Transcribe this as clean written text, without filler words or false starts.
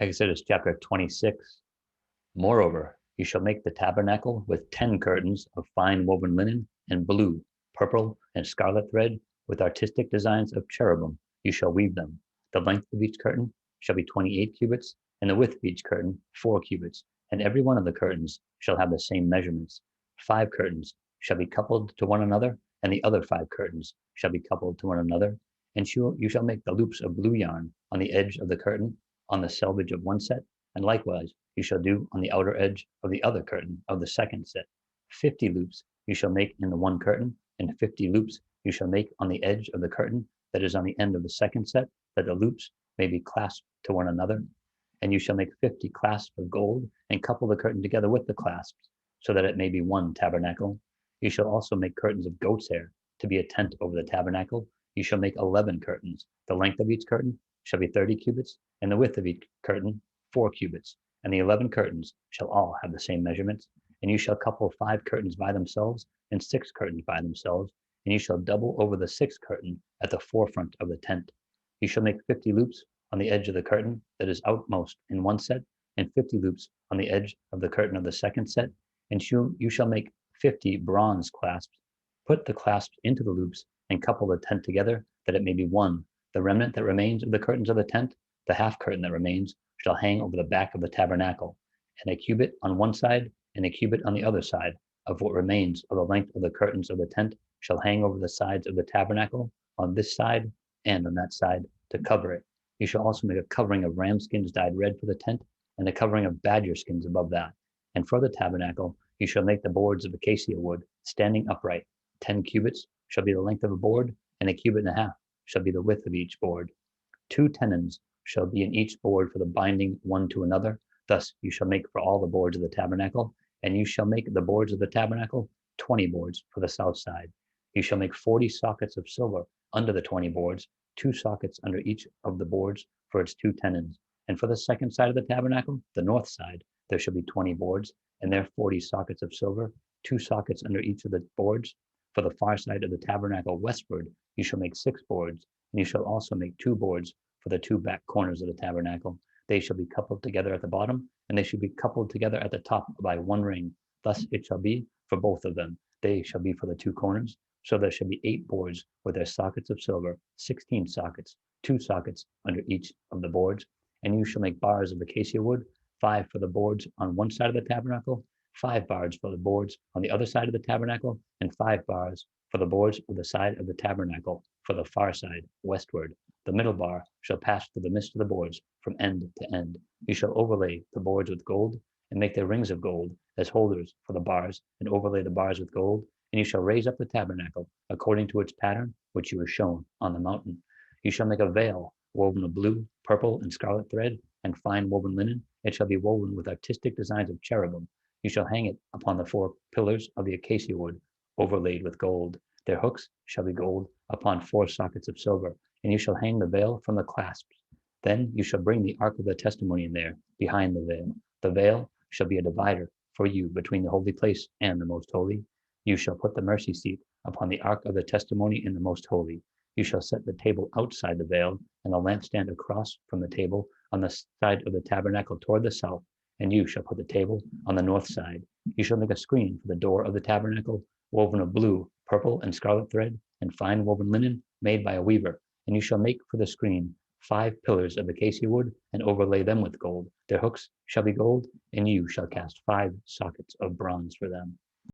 Exodus chapter 26. Moreover, you shall make the tabernacle with 10 curtains of fine woven linen and blue, purple, and scarlet thread, with artistic designs of cherubim. You shall weave them. The length of each curtain shall be 28 cubits, and the width of each curtain 4 cubits. And every one of the curtains shall have the same measurements. 5 curtains shall be coupled to one another, and the other 5 curtains shall be coupled to one another. And you shall make the loops of blue yarn on the edge of the curtain, on the selvage of one set, and likewise you shall do on the outer edge of the other curtain of the second set. 50 loops you shall make in the one curtain, and 50 loops you shall make on the edge of the curtain that is on the end of the second set, that the loops may be clasped to one another. And you shall make 50 clasps of gold, and couple the curtain together with the clasps, so that it may be one tabernacle. You shall also make curtains of goat's hair to be a tent over the tabernacle. You shall make 11 curtains. The length of each curtain shall be 30 cubits, and the width of each curtain 4 cubits. And the 11 curtains shall all have the same measurements. And you shall couple 5 curtains by themselves, and 6 curtains by themselves. And you shall double over the 6th curtain at the forefront of the tent. You shall make 50 loops on the edge of the curtain that is outmost in one set, and 50 loops on the edge of the curtain of the second set. And you shall make 50 bronze clasps. Put the clasps into the loops, and couple the tent together, that it may be one. The remnant that remains of the curtains of the tent, the half curtain that remains, shall hang over the back of the tabernacle, and a cubit on one side, and a cubit on the other side of what remains of the length of the curtains of the tent shall hang over the sides of the tabernacle, on this side and on that side, to cover it. You shall also make a covering of ram skins dyed red for the tent, and a covering of badger skins above that. And for the tabernacle you shall make the boards of acacia wood, standing upright. 10 cubits shall be the length of a board, and a cubit and a half shall be the width of each board. 2 tenons shall be in each board for the binding one to another. Thus you shall make for all the boards of the tabernacle. And you shall make the boards of the tabernacle 20 boards for the south side. You shall make 40 sockets of silver under the 20 boards, 2 sockets under each of the boards for its 2 tenons. And for the second side of the tabernacle, the north side, there shall be 20 boards, and there 40 sockets of silver, 2 sockets under each of the boards. For the far side of the tabernacle westward, you shall make 6 boards, and you shall also make 2 boards for the 2 back corners of the tabernacle. They shall be coupled together at the bottom, and they shall be coupled together at the top by one ring. Thus it shall be for both of them. They shall be for the 2 corners. So there shall be 8 boards with their sockets of silver, 16 sockets, 2 sockets under each of the boards. And you shall make bars of acacia wood, 5 for the boards on one side of the tabernacle, 5 bars for the boards on the other side of the tabernacle, and 5 bars for the boards of the side of the tabernacle for the far side westward. The middle bar shall pass through the midst of the boards from end to end. You shall overlay the boards with gold, and make their rings of gold as holders for the bars, and overlay the bars with gold. And you shall raise up the tabernacle according to its pattern, which you were shown on the mountain. You shall make a veil woven of blue, purple, and scarlet thread, and fine woven linen. It shall be woven with artistic designs of cherubim. You shall hang it upon the 4 pillars of the acacia wood, overlaid with gold. Their hooks shall be gold upon 4 sockets of silver, and you shall hang the veil from the clasps. Then you shall bring the ark of the testimony in there, behind the veil. The veil shall be a divider for you between the holy place and the most holy. You shall put the mercy seat upon the ark of the testimony in the most holy. You shall set the table outside the veil, and the lampstand across from the table on the side of the tabernacle toward the south, and you shall put the table on the north side. You shall make a screen for the door of the tabernacle, woven of blue, purple, and scarlet thread, and fine woven linen made by a weaver. And you shall make for the screen 5 pillars of acacia wood, and overlay them with gold. Their hooks shall be gold, and you shall cast 5 sockets of bronze for them.